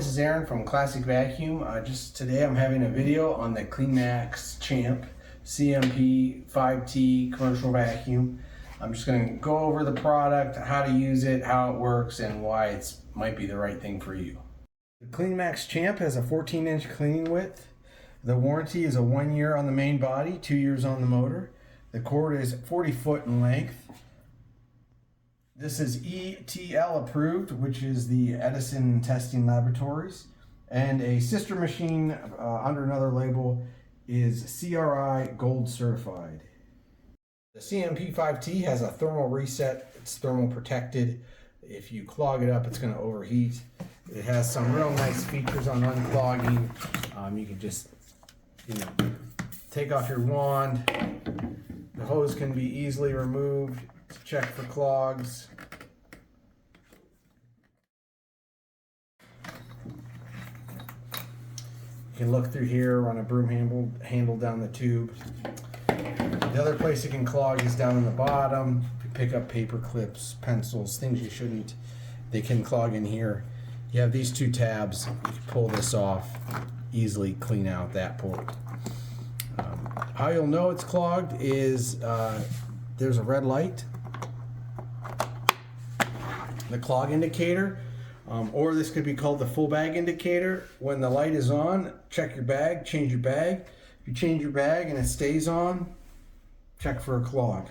this is Aaron from Classic Vacuum. Just today I'm having a video on the CleanMax Champ CMP-5T commercial vacuum. I'm just going to go over the product, how to use it, how it works, and why it might be the right thing for you. The CleanMax Champ has a 14-inch cleaning width. The warranty is a 1 year on the main body, 2 years on the motor. The cord is 40 foot in length. This is ETL approved, which is the Edison Testing Laboratories, and a sister machine under another label is CRI Gold certified. The CMP-5T has a thermal reset. It's thermal protected. If you clog it up, it's going to overheat. It has some real nice features on unclogging. You can just, take off your wand. The hose can be easily removed to check for clogs. You can look through here, run a broom handle down the tube. The other place it can clog is down in the bottom. If you pick up paper clips, pencils, things you shouldn't, they can clog in here. You have these two tabs. You can pull this off, easily clean out that port. How you'll know it's clogged is there's a red light, the clog indicator, or this could be called the full bag indicator. When the light is on, check your bag, change your bag. If you change your bag and it stays on, check for a clog.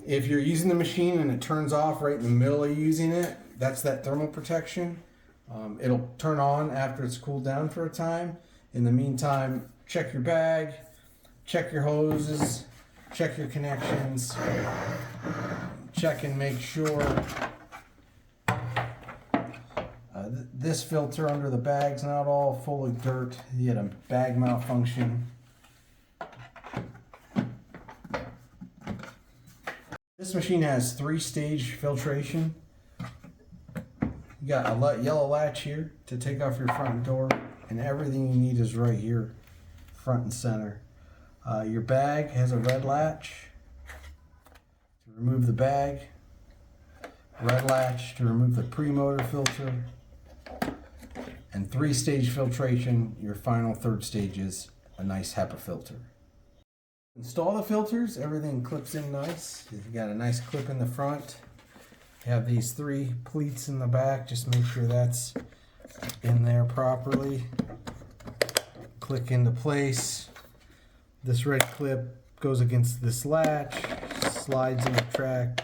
If you're using the machine and it turns off right in the middle of using it, that's that thermal protection. It'll turn on after it's cooled down for a time. In the meantime, check your bag, check your hoses, check your connections, check and make sure this filter under the bag's not all full of dirt. You had a bag malfunction. This machine has 3-stage filtration. You got a yellow latch here to take off your front door, and everything you need is right here, front and center. Your bag has a red latch to remove the bag, red latch to remove the pre-motor filter, and 3-stage filtration. Your final 3rd stage is a nice HEPA filter. Install the filters, everything clips in nice. You got a nice clip in the front. You have these 3 pleats in the back, just make sure that's in there properly. Click into place. This red clip goes against this latch, slides in the track,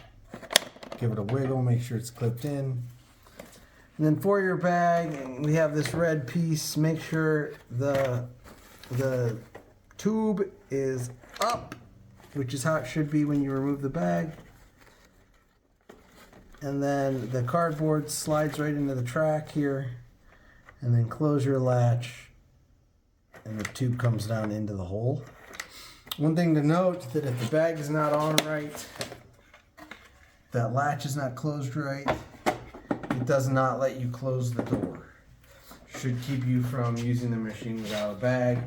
give it a wiggle, make sure it's clipped in. And then for your bag, we have this red piece. Make sure the tube is up, which is how it should be when you remove the bag. And then the cardboard slides right into the track here, and then close your latch, and the tube comes down into the hole. One thing to note, that if the bag is not on right, that latch is not closed right, it does not let you close the door. Should keep you from using the machine without a bag.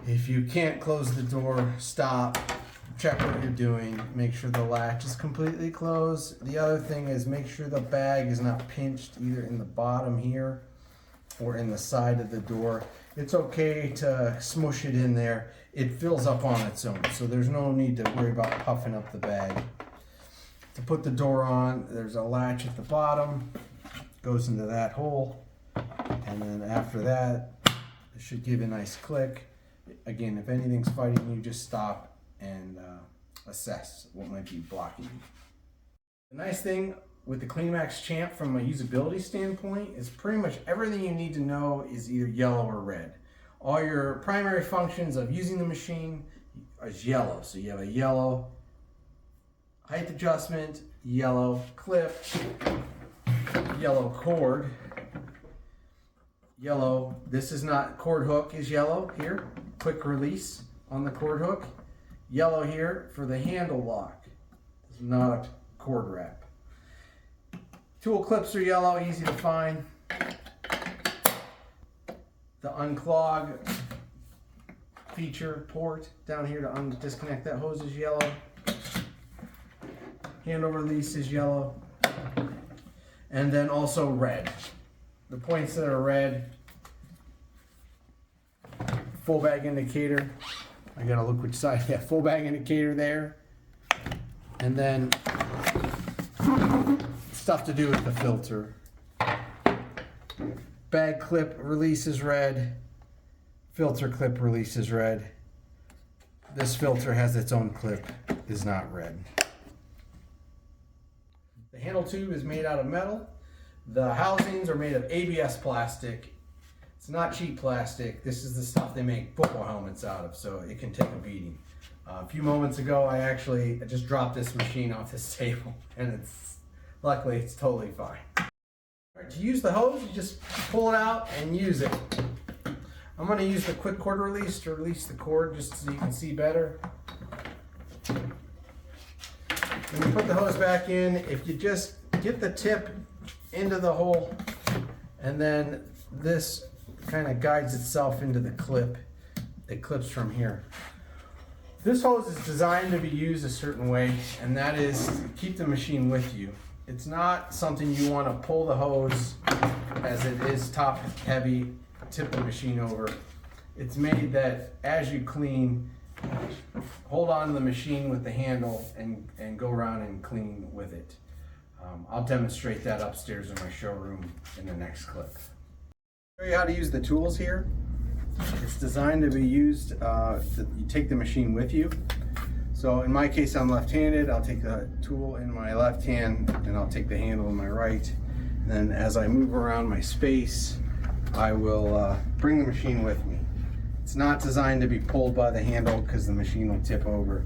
If you can't close the door, stop, check what you're doing, make sure the latch is completely closed. The other thing is make sure the bag is not pinched either in the bottom here or in the side of the door. It's okay to smush it in there. It fills up on its own, so there's no need to worry about puffing up the bag. To put the door on, there's a latch at the bottom, goes into that hole, and then after that, it should give a nice click. Again, if anything's fighting you, just stop and assess what might be blocking you. The nice thing with the CleanMax Champ from a usability standpoint is pretty much everything you need to know is either yellow or red. All your primary functions of using the machine is yellow. So you have a yellow height adjustment, yellow clip, yellow cord, yellow, this is not, cord hook is yellow here, quick release on the cord hook, yellow here for the handle lock, it's not cord wrap. Tool clips are yellow, easy to find. The unclog feature port down here to disconnect that hose is yellow. Handle release is yellow. And then also red. the points that are red, full bag indicator. I gotta look which side. Yeah, full bag indicator there. And then stuff to do with the filter. Bag clip release is red. Filter clip release is red. This filter has its own clip, is not red. The handle tube is made out of metal. The housings are made of ABS plastic. It's not cheap plastic. This is the stuff they make football helmets out of, so it can take a beating. A few moments ago, I just dropped this machine off this table, and luckily it's totally fine. All right, to use the hose, you just pull it out and use it. I'm going to use the quick cord release to release the cord just so you can see better. When you put the hose back in, if you just get the tip into the hole, and then this kind of guides itself into the clip. It clips from here. This hose is designed to be used a certain way, and that is to keep the machine with you. It's not something you want to pull the hose as it is top heavy, tip the machine over. It's made that as you clean, hold on to the machine with the handle and go around and clean with it. I'll demonstrate that upstairs in my showroom in the next clip. I'll show you how to use the tools here. It's designed to be used, you take the machine with you. So in my case, I'm left-handed. I'll take the tool in my left hand and I'll take the handle in my right. And then as I move around my space, I will bring the machine with me. It's not designed to be pulled by the handle because the machine will tip over.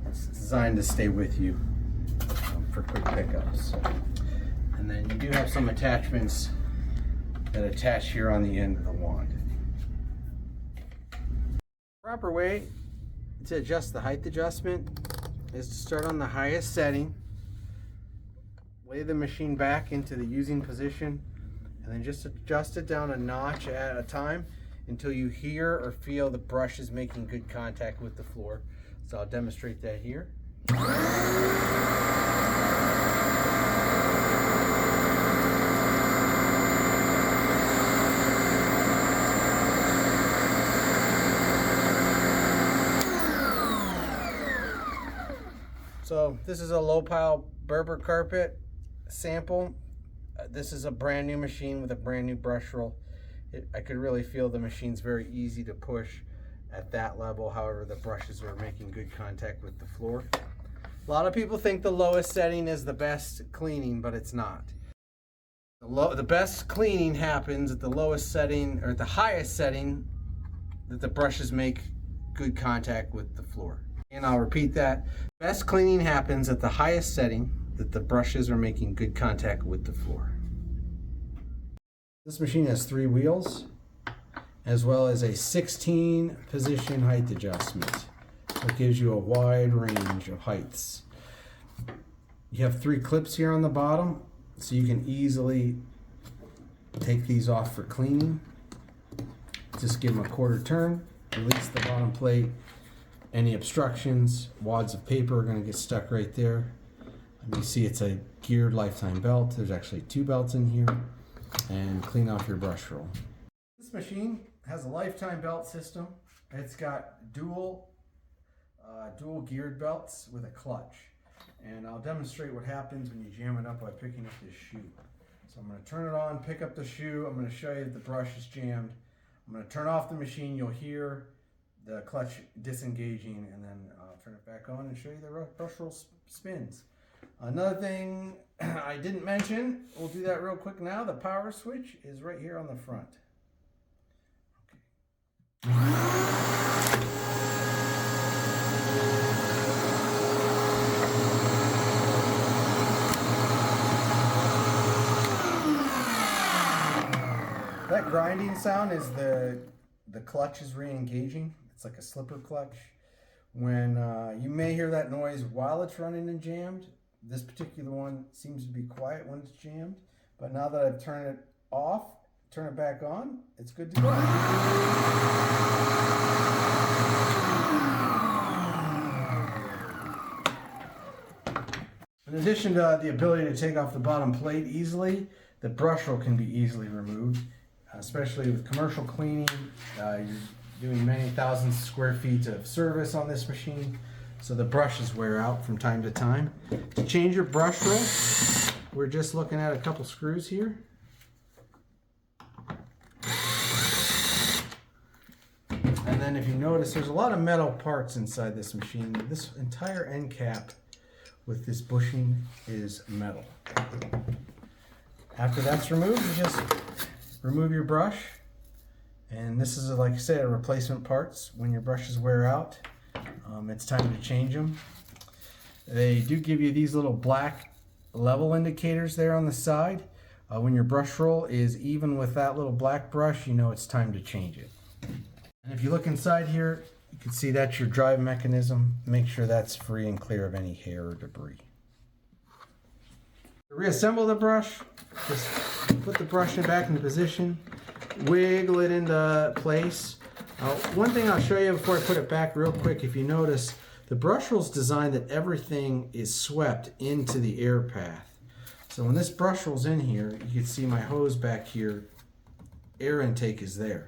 It's designed to stay with you for quick pickups. And then you do have some attachments that attach here on the end of the wand. Proper way to adjust the height adjustment is to start on the highest setting, lay the machine back into the using position, and then just adjust it down a notch at a time until you hear or feel the brush is making good contact with the floor. So I'll demonstrate that here. So this is a low pile Berber carpet sample. This is a brand new machine with a brand new brush roll. I could really feel the machine's very easy to push at that level. However, the brushes are making good contact with the floor. A lot of people think the lowest setting is the best cleaning, but it's not. The best cleaning happens at the lowest setting, or at the highest setting, that the brushes make good contact with the floor. And I'll repeat that. Best cleaning happens at the highest setting that the brushes are making good contact with the floor. This machine has 3 wheels, as well as a 16 position height adjustment. That gives you a wide range of heights. You have 3 clips here on the bottom, so you can easily take these off for cleaning. Just give them a quarter turn, release the bottom plate. Any obstructions, wads of paper are going to get stuck right there. And you see it's a geared lifetime belt. There's actually 2 belts in here. And clean off your brush roll. This machine has a lifetime belt system. It's got dual geared belts with a clutch. And I'll demonstrate what happens when you jam it up by picking up this shoe. So I'm going to turn it on, pick up the shoe. I'm going to show you that the brush is jammed. I'm going to turn off the machine. You'll hear the clutch disengaging, and then turn it back on and show you the brush roll spins. Another thing I didn't mention, we'll do that real quick now. The power switch is right here on the front. That grinding sound is the clutch is re-engaging. It's like a slipper clutch. When you may hear that noise while it's running and jammed. This particular one seems to be quiet when it's jammed, but now that I've turned it off, turn it back on, it's good to go. In addition to the ability to take off the bottom plate easily, the brush roll can be easily removed, especially with commercial cleaning. You're doing many thousands of square feet of service on this machine, so the brushes wear out from time to time. To change your brush roll, we're just looking at a couple screws here. And then if you notice, there's a lot of metal parts inside this machine. This entire end cap with this bushing is metal. After that's removed, you just remove your brush. And this is, like I said, a replacement parts. When your brushes wear out, it's time to change them. They do give you these little black level indicators there on the side. When your brush roll is even with that little black brush, you know it's time to change it. And if you look inside here, you can see that's your drive mechanism. Make sure that's free and clear of any hair or debris. To reassemble the brush, just put the brush back into position, wiggle it into place. One thing I'll show you before I put it back real quick, if you notice, the brush roll is designed that everything is swept into the air path. So when this brush roll's in here, you can see my hose back here, air intake is there.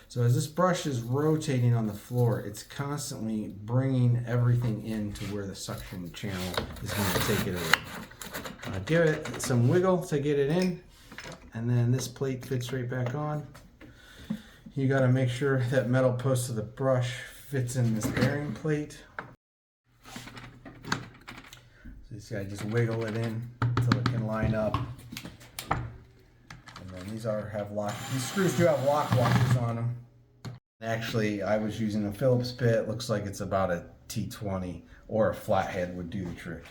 So as this brush is rotating on the floor, it's constantly bringing everything into where the suction channel is going to take it over. Give it some wiggle to get it in, and then this plate fits right back on. You got to make sure that metal post of the brush fits in this bearing plate. So you see, I just wiggle it in until it can line up. And then these screws do have lock washers on them. Actually, I was using a Phillips bit. Looks like it's about a T20 or a flathead would do the trick.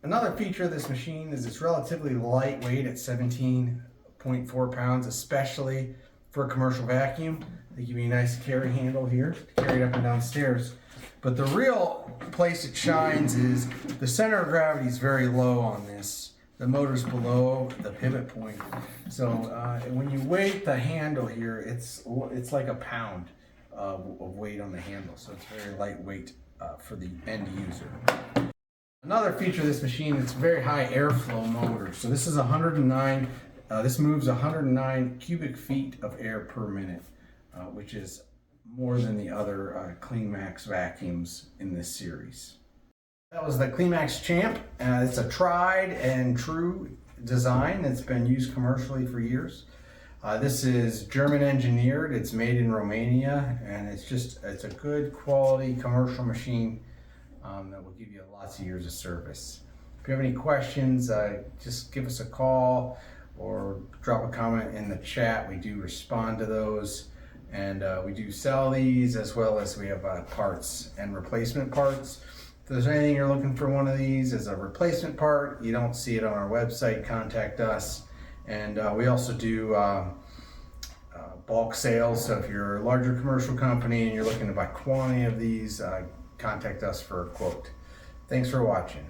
Another feature of this machine is it's relatively lightweight at 17.4 pounds, especially for a commercial vacuum. They give you a nice carry handle here to carry it up and down stairs. But the real place it shines is the center of gravity is very low on this. The motor's below the pivot point. So when you weight the handle here, it's like a pound of weight on the handle. So it's very lightweight for the end user. Another feature of this machine, it's a very high airflow motor. So this is 109, this moves 109 cubic feet of air per minute, which is more than the other CleanMax vacuums in this series. That was the CleanMax Champ. It's a tried and true design that's been used commercially for years. This is German engineered, it's made in Romania, and it's a good quality commercial machine that will give you lots of years of service. If you have any questions, just give us a call or drop a comment in the chat. We do respond to those, and we do sell these, as well as we have parts and replacement parts. If there's anything you're looking for one of these as a replacement part, you don't see it on our website, contact us. And we also do bulk sales. So if you're a larger commercial company and you're looking to buy quantity of these, contact us for a quote. Thanks for watching.